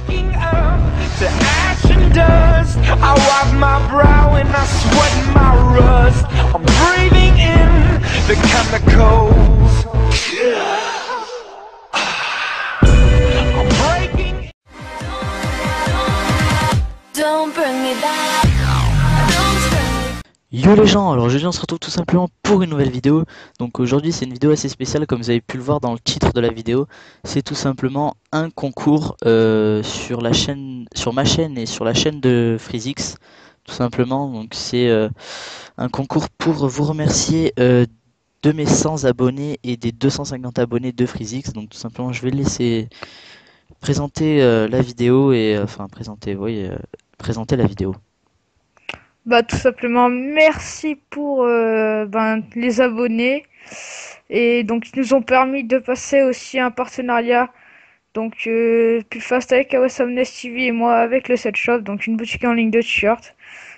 Waking up to ash and dust, I wipe my brow and I sweat my rust. I'm breathing in the chemicals. I'm breaking. Don't bring me back. Yo les gens, alors aujourd'hui on se retrouve tout simplement pour une nouvelle vidéo. Donc aujourd'hui c'est une vidéo assez spéciale, comme vous avez pu le voir dans le titre de la vidéo. C'est tout simplement un concours sur la chaîne, sur ma chaîne et sur la chaîne de FreezeX. Tout simplement, donc c'est un concours pour vous remercier de mes 100 abonnés et des 250 abonnés de FreezeX. Donc tout simplement je vais laisser présenter la vidéo et présenter la vidéo. Bah tout simplement merci pour les abonnés et donc ils nous ont permis de passer aussi un partenariat donc Pulfast avec Awesomeness TV et moi avec le Set Shop, donc une boutique en ligne de t-shirts.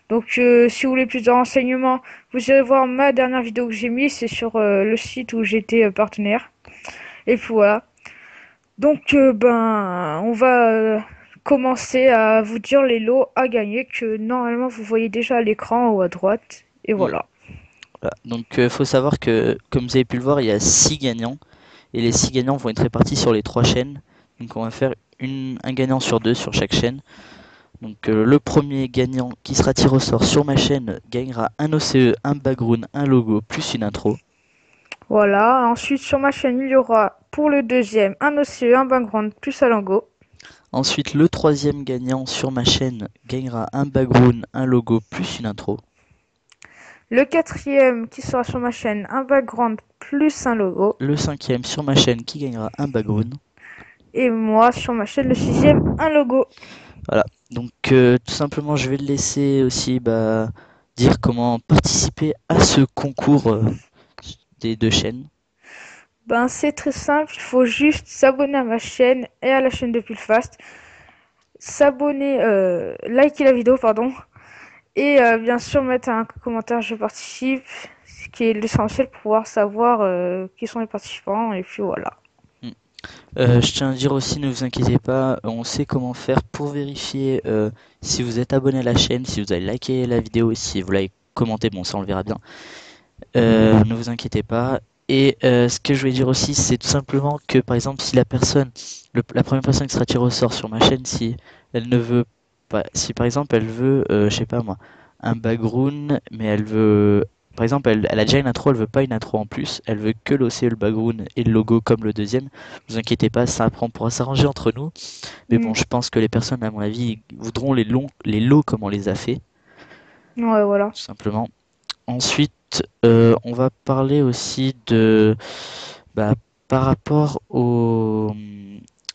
Donc si vous voulez plus de renseignements, vous irez voir ma dernière vidéo que j'ai mise, c'est sur le site où j'étais partenaire. Et puis voilà. Donc on va commencer à vous dire les lots à gagner que normalement vous voyez déjà à l'écran en haut à droite. Et voilà. Voilà. Donc faut savoir que comme vous avez pu le voir, il y a 6 gagnants et les 6 gagnants vont être répartis sur les 3 chaînes. Donc on va faire un gagnant sur 2 sur chaque chaîne. Donc le premier gagnant qui sera tiré au sort sur ma chaîne gagnera un OCE, un background, un logo plus une intro. Voilà. Ensuite sur ma chaîne il y aura pour le deuxième un OCE, un background plus un logo. Ensuite le troisième gagnant sur ma chaîne gagnera un background, un logo plus une intro. Le quatrième qui sera sur ma chaîne, un background plus un logo. Le cinquième sur ma chaîne qui gagnera un background. Et moi sur ma chaîne, le sixième, un logo. Voilà, donc tout simplement je vais le laisser aussi dire comment participer à ce concours des 2 chaînes. Ben c'est très simple, il faut juste s'abonner à ma chaîne et à la chaîne de Pulfast. S'abonner, liker la vidéo, pardon. Et bien sûr mettre un commentaire je participe, ce qui est l'essentiel pour pouvoir savoir qui sont les participants. Et puis voilà. Je tiens à dire aussi, ne vous inquiétez pas, on sait comment faire pour vérifier si vous êtes abonné à la chaîne, si vous avez liké la vidéo, si vous l'avez commenté, bon ça on le verra bien. Ne vous inquiétez pas. Et ce que je vais dire aussi, c'est tout simplement que par exemple si la première personne qui sera tirée au sort sur ma chaîne, si elle ne veut pas, si par exemple elle veut, je sais pas moi, un background, mais elle veut, par exemple elle a déjà une intro, elle veut pas une intro en plus, elle veut que l'OCE, le background et le logo comme le deuxième, ne vous inquiétez pas, ça après on pourra s'arranger entre nous. Mais bon, je pense que les personnes à mon avis voudront les lots comme on les a fait. Ouais, voilà. Tout simplement. Ensuite, on va parler aussi de par rapport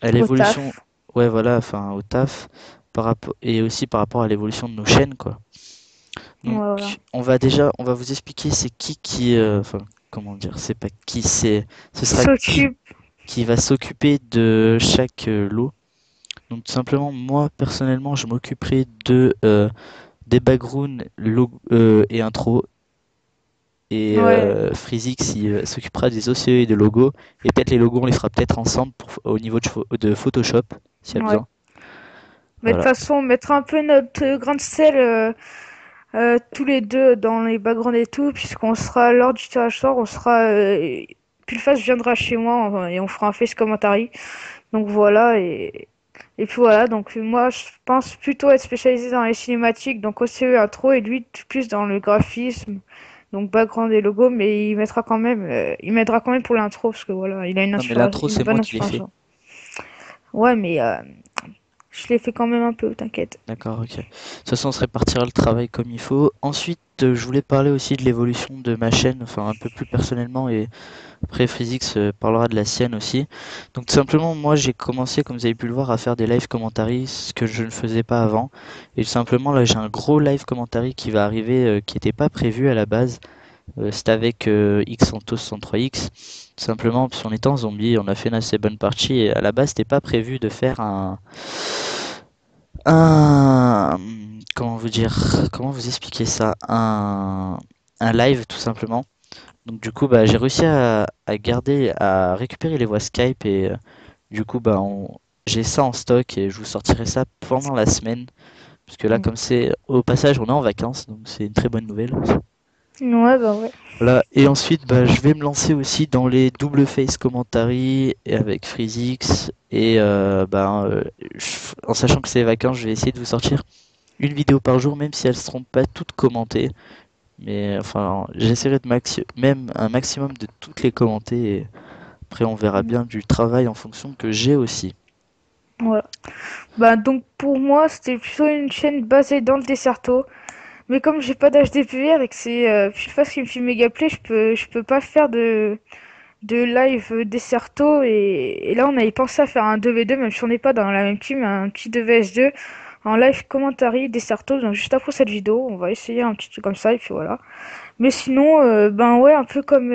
à l'évolution, ouais voilà, enfin au taf, et aussi par rapport à l'évolution de nos chaînes quoi. Donc Ouais, voilà. on va vous expliquer c'est qui, enfin comment dire, c'est pas qui, ce sera qui va s'occuper de chaque lot. Donc tout simplement moi personnellement je m'occuperai des backgrounds, et intro. Et FreezeX il s'occupera des OCE et des logos. Et peut-être les logos on les fera peut-être ensemble au niveau de Photoshop s'il y a besoin. Mais de toute façon on mettra un peu notre grain de sel tous les deux dans les backgrounds et tout, puisqu'on sera lors du tirage sort, on sera Pulfast viendra chez moi et on fera un face commentary. Donc voilà, et puis voilà, donc moi je pense plutôt être spécialisé dans les cinématiques, donc OCE intro, et lui plus dans le graphisme, donc background et logo, mais il m'aidera quand même pour l'intro, parce que voilà, il a une mais l'intro c'est moi qui l'ai fait. Ouais, mais je l'ai fait quand même un peu, t'inquiète. D'accord, ok. De toute façon on se répartira le travail comme il faut. Ensuite je voulais parler aussi de l'évolution de ma chaîne, enfin un peu plus personnellement, et après FreezeX parlera de la sienne aussi. Donc tout simplement moi j'ai commencé, comme vous avez pu le voir, à faire des live commentaries, ce que je ne faisais pas avant. Et tout simplement là j'ai un gros live commentary qui va arriver, qui n'était pas prévu à la base. C'était avec Xantos 103X. Tout simplement parce qu'on était en zombie, on a fait une assez bonne partie et à la base c'était pas prévu de faire comment vous expliquer ça, un live tout simplement. Donc du coup j'ai réussi à récupérer les voix Skype et du coup j'ai ça en stock et je vous sortirai ça pendant la semaine. Parce que là, Mm. comme c'est au passage, on est en vacances, donc c'est une très bonne nouvelle. Ouais, bah ouais. Voilà. Et ensuite, bah, je vais me lancer aussi dans les double face commentary et avec FreezeX. Et en sachant que c'est les vacances, je vais essayer de vous sortir une vidéo par jour, même si elles seront pas toutes commentées. Mais enfin, j'essaierai de même un maximum de toutes les commenter. Et après, on verra bien du travail en fonction que j'ai aussi. Voilà. Bah donc pour moi, c'était plutôt une chaîne basée dans le Desserto. Mais comme j'ai pas d'HDPR et que c'est Pulfast qui me fait méga play, je peux pas faire de live Desserto. Et là, on avait pensé à faire un 2v2, même si on n'est pas dans la même team, un petit 2vs2 en live commentary Desserto. Donc juste après cette vidéo, on va essayer un petit truc comme ça et puis voilà. Mais sinon, ben ouais, un peu comme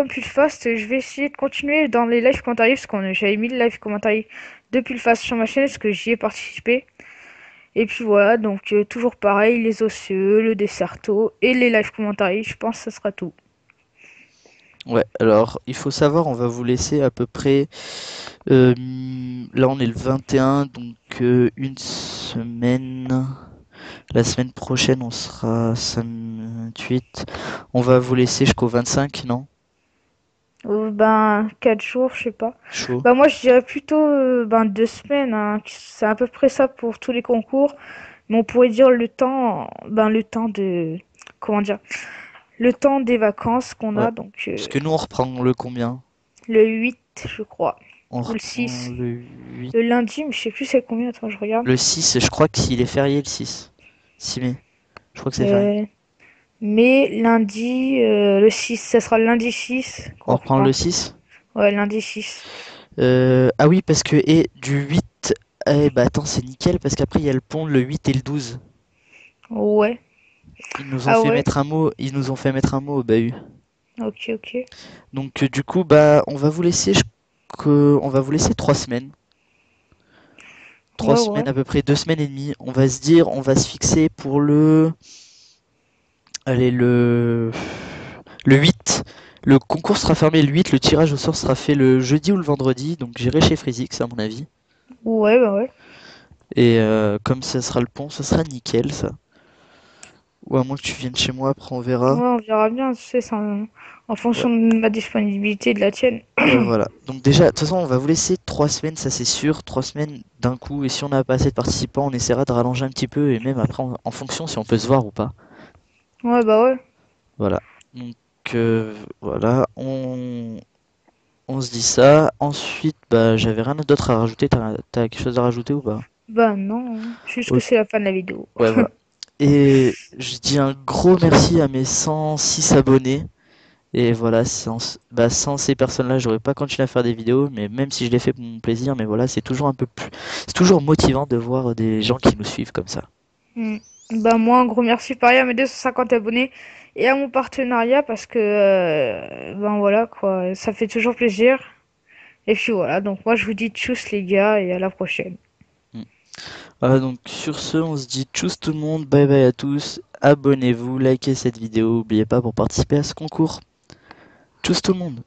Pulfast, je vais essayer de continuer dans les live commentary parce qu'on j'avais mis le live commentary de Pulfast sur ma chaîne parce que j'y ai participé. Et puis voilà, donc toujours pareil, les osseux, le Desserto et les live commentary, je pense que ça sera tout. Ouais, alors il faut savoir, on va vous laisser à peu près. Là, on est le 21, donc une semaine. La semaine prochaine, on sera samedi 28. On va vous laisser jusqu'au 25, non? Ben, 4 jours, je sais pas. Chaud. Bah moi je dirais plutôt ben 2 semaines, hein. C'est à peu près ça pour tous les concours. Mais on pourrait dire le temps de, comment dire, le temps des vacances qu'on Ouais. a, donc Parce que nous, on reprend le combien? le 8 je crois, On ou le reprend 6. le 8. Le lundi, mais je sais plus c'est combien, attends, je regarde. Le 6, je crois qu'il est férié le 6. 6 mai. Je crois que c'est férié. Euh, mais lundi, le 6 ça sera le lundi 6 qu'on On reprend le reprend. 6? Ouais, lundi 6. Ah oui, parce que et du 8. Eh bah attends, c'est nickel parce qu'après il y a le pont le 8 et le 12. Ouais. Ils nous ont Ah fait ouais, mettre un mot, ils nous ont fait mettre un mot au bahut. ok, ok. Donc du coup, bah on va vous laisser on va vous laisser 3 semaines. Trois Ouais, ouais. semaines à peu près, 2 semaines et demie. On va se dire, on va se fixer pour le. Allez, le 8. Le concours sera fermé le 8, le tirage au sort sera fait le jeudi ou le vendredi, donc j'irai chez Freezix à mon avis. Ouais, bah ouais. Et comme ça sera le pont, ça sera nickel ça. Ou à moins que tu viennes chez moi, après on verra. Ouais, on verra bien, tu sais, c'est en Ouais, fonction de ma disponibilité et de la tienne. ouais, voilà. Donc déjà, de toute façon, on va vous laisser 3 semaines, ça c'est sûr, 3 semaines d'un coup. Et si on n'a pas assez de participants, on essaiera de rallonger un petit peu et même après en fonction si on peut se voir ou pas. Ouais, bah ouais. Voilà. Donc voilà, on se dit ça. Ensuite, bah j'avais rien d'autre à rajouter. T'as quelque chose à rajouter ou pas? Bah non, hein. Juste que Ok, c'est la fin de la vidéo. ouais, voilà. Et je dis un gros merci à mes 106 abonnés. Et voilà, sans ces personnes-là, j'aurais pas continué à faire des vidéos, mais même si je les fais pour mon plaisir, mais voilà, c'est toujours un peu plus, c'est toujours motivant de voir des gens qui nous suivent comme ça. Hmm. Bah moi, un gros merci pareil à mes 250 abonnés et à mon partenariat parce que, ben voilà quoi, ça fait toujours plaisir. Et puis voilà, donc moi je vous dis tchuss les gars et à la prochaine. Mm. Voilà, donc sur ce, on se dit tchuss tout le monde, bye bye à tous, abonnez-vous, likez cette vidéo, n'oubliez pas pour participer à ce concours. Tchuss tout le monde!